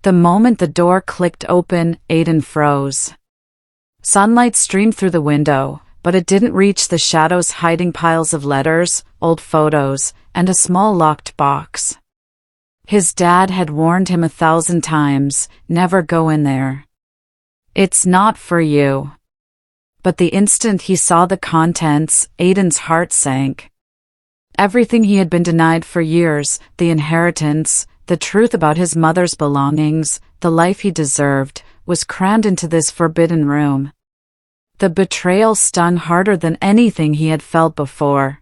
The moment the door clicked open, Aiden froze. Sunlight streamed through the window, but it didn't reach the shadows hiding piles of letters, old photos, and a small locked box. His dad had warned him 1,000 times, never go in there. It's not for you. But the instant he saw the contents, Aiden's heart sank. Everything he had been denied for years, the inheritance, the truth about his mother's belongings, the life he deserved, was crammed into this forbidden room. The betrayal stung harder than anything he had felt before.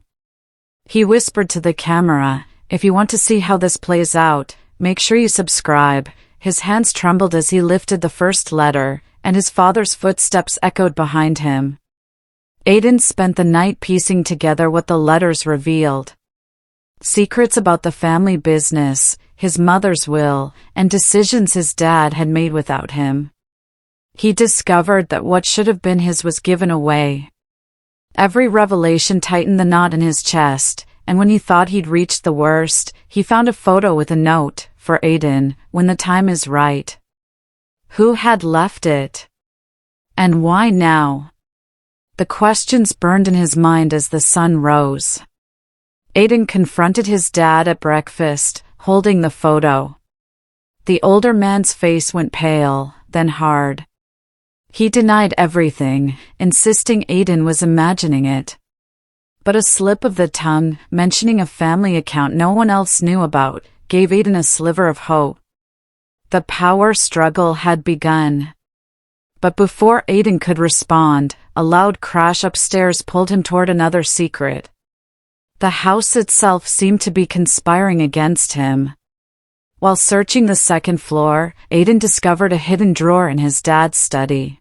He whispered to the camera, "If you want to see how this plays out, make sure you subscribe." His hands trembled as he lifted the first letter, and his father's footsteps echoed behind him. Aiden spent the night piecing together what the letters revealed. Secrets about the family business, his mother's will, and decisions his dad had made without him. He discovered that what should have been his was given away. Every revelation tightened the knot in his chest, and when he thought he'd reached the worst, he found a photo with a note, "For Aiden, when the time is right." Who had left it? And why now? The questions burned in his mind as the sun rose. Aiden confronted his dad at breakfast, holding the photo. The older man's face went pale, then hard. He denied everything, insisting Aiden was imagining it. But a slip of the tongue, mentioning a family account no one else knew about, gave Aiden a sliver of hope. The power struggle had begun. But before Aiden could respond, a loud crash upstairs pulled him toward another secret. The house itself seemed to be conspiring against him. While searching the second floor, Aiden discovered a hidden drawer in his dad's study.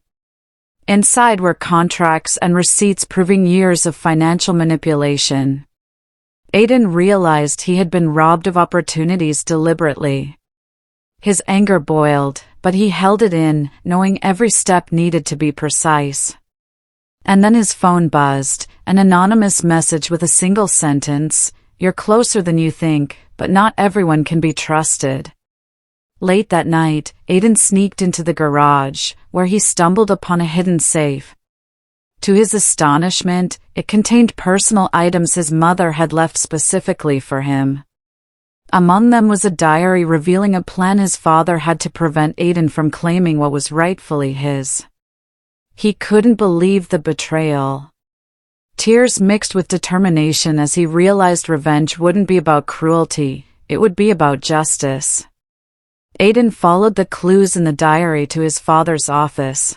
Inside were contracts and receipts proving years of financial manipulation. Aiden realized he had been robbed of opportunities deliberately. His anger boiled, but he held it in, knowing every step needed to be precise. And then his phone buzzed, an anonymous message with a single sentence, "You're closer than you think, but not everyone can be trusted." Late that night, Aiden sneaked into the garage, where he stumbled upon a hidden safe. To his astonishment, it contained personal items his mother had left specifically for him. Among them was a diary revealing a plan his father had to prevent Aiden from claiming what was rightfully his. He couldn't believe the betrayal. Tears mixed with determination as he realized revenge wouldn't be about cruelty, it would be about justice. Aiden followed the clues in the diary to his father's office.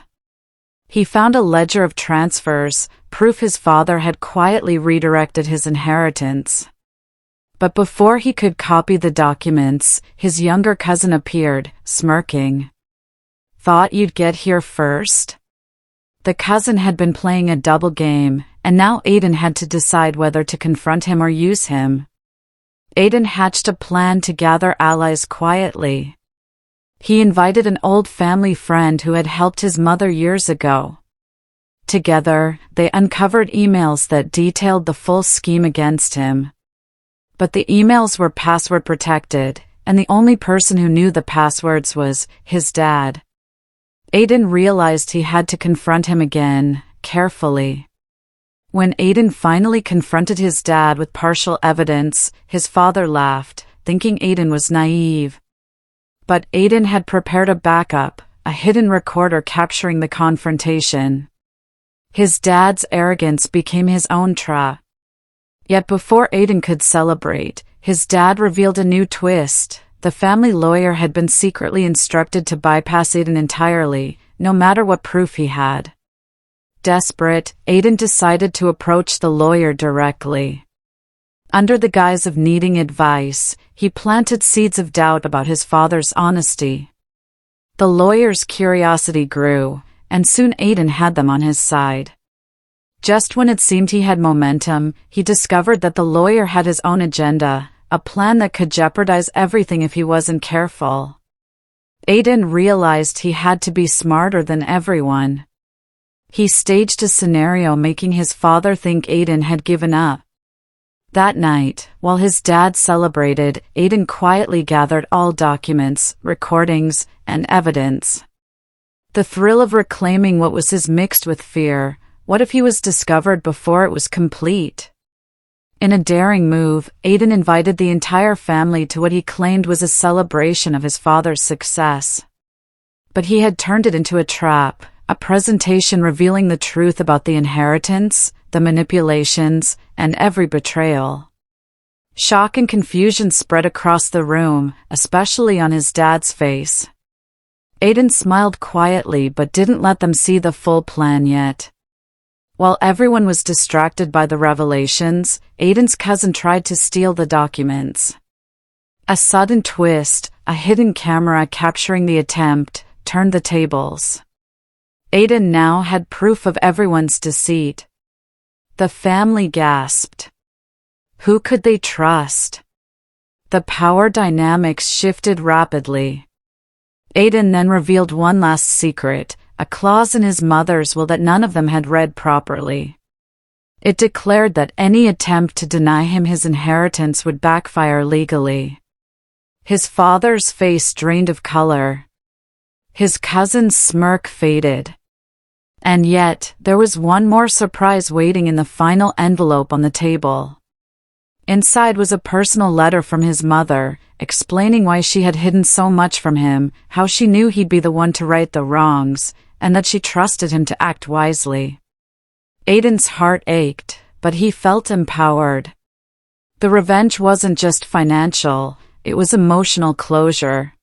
He found a ledger of transfers, proof his father had quietly redirected his inheritance. But before he could copy the documents, his younger cousin appeared, smirking. "Thought you'd get here first?" The cousin had been playing a double game, and now Aiden had to decide whether to confront him or use him. Aiden hatched a plan to gather allies quietly. He invited an old family friend who had helped his mother years ago. Together, they uncovered emails that detailed the full scheme against him. But the emails were password protected, and the only person who knew the passwords was his dad. Aiden realized he had to confront him again, carefully. When Aiden finally confronted his dad with partial evidence, his father laughed, thinking Aiden was naive. But Aiden had prepared a backup, a hidden recorder capturing the confrontation. His dad's arrogance became his own trap. Yet before Aiden could celebrate, his dad revealed a new twist. The family lawyer had been secretly instructed to bypass Aiden entirely, no matter what proof he had. Desperate, Aiden decided to approach the lawyer directly. Under the guise of needing advice, he planted seeds of doubt about his father's honesty. The lawyer's curiosity grew, and soon Aiden had them on his side. Just when it seemed he had momentum, he discovered that the lawyer had his own agenda, a plan that could jeopardize everything if he wasn't careful. Aiden realized he had to be smarter than everyone. He staged a scenario making his father think Aiden had given up. That night, while his dad celebrated, Aiden quietly gathered all documents, recordings, and evidence. The thrill of reclaiming what was his mixed with fear. What if he was discovered before it was complete? In a daring move, Aiden invited the entire family to what he claimed was a celebration of his father's success. But he had turned it into a trap, a presentation revealing the truth about the inheritance, the manipulations, and every betrayal. Shock and confusion spread across the room, especially on his dad's face. Aiden smiled quietly but didn't let them see the full plan yet. While everyone was distracted by the revelations, Aiden's cousin tried to steal the documents. A sudden twist, a hidden camera capturing the attempt, turned the tables. Aiden now had proof of everyone's deceit. The family gasped. Who could they trust? The power dynamics shifted rapidly. Aiden then revealed one last secret, a clause in his mother's will that none of them had read properly. It declared that any attempt to deny him his inheritance would backfire legally. His father's face drained of color. His cousin's smirk faded. And yet, there was one more surprise waiting in the final envelope on the table. Inside was a personal letter from his mother, explaining why she had hidden so much from him, how she knew he'd be the one to right the wrongs, and that she trusted him to act wisely. Aiden's heart ached, but he felt empowered. The revenge wasn't just financial, it was emotional closure.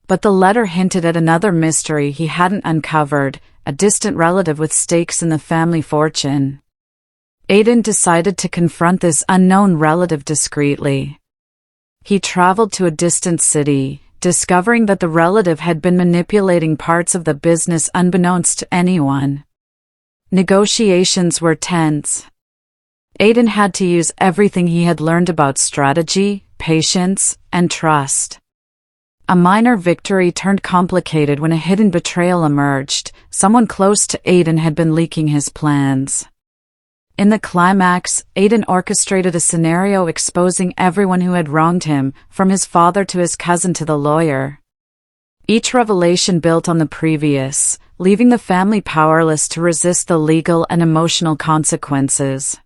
But the letter hinted at another mystery he hadn't uncovered, a distant relative with stakes in the family fortune. Aiden decided to confront this unknown relative discreetly. He traveled to a distant city, discovering that the relative had been manipulating parts of the business unbeknownst to anyone. Negotiations were tense. Aiden had to use everything he had learned about strategy, patience, and trust. A minor victory turned complicated when a hidden betrayal emerged. Someone close to Aiden had been leaking his plans. In the climax, Aiden orchestrated a scenario exposing everyone who had wronged him, from his father to his cousin to the lawyer. Each revelation built on the previous, leaving the family powerless to resist the legal and emotional consequences.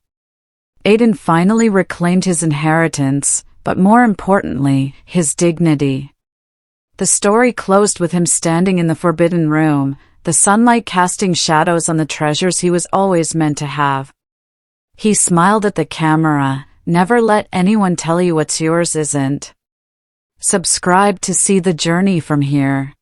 Aiden finally reclaimed his inheritance, but more importantly, his dignity. The story closed with him standing in the forbidden room, the sunlight casting shadows on the treasures he was always meant to have. He smiled at the camera. Never let anyone tell you what's yours isn't. Subscribe to see the journey from here.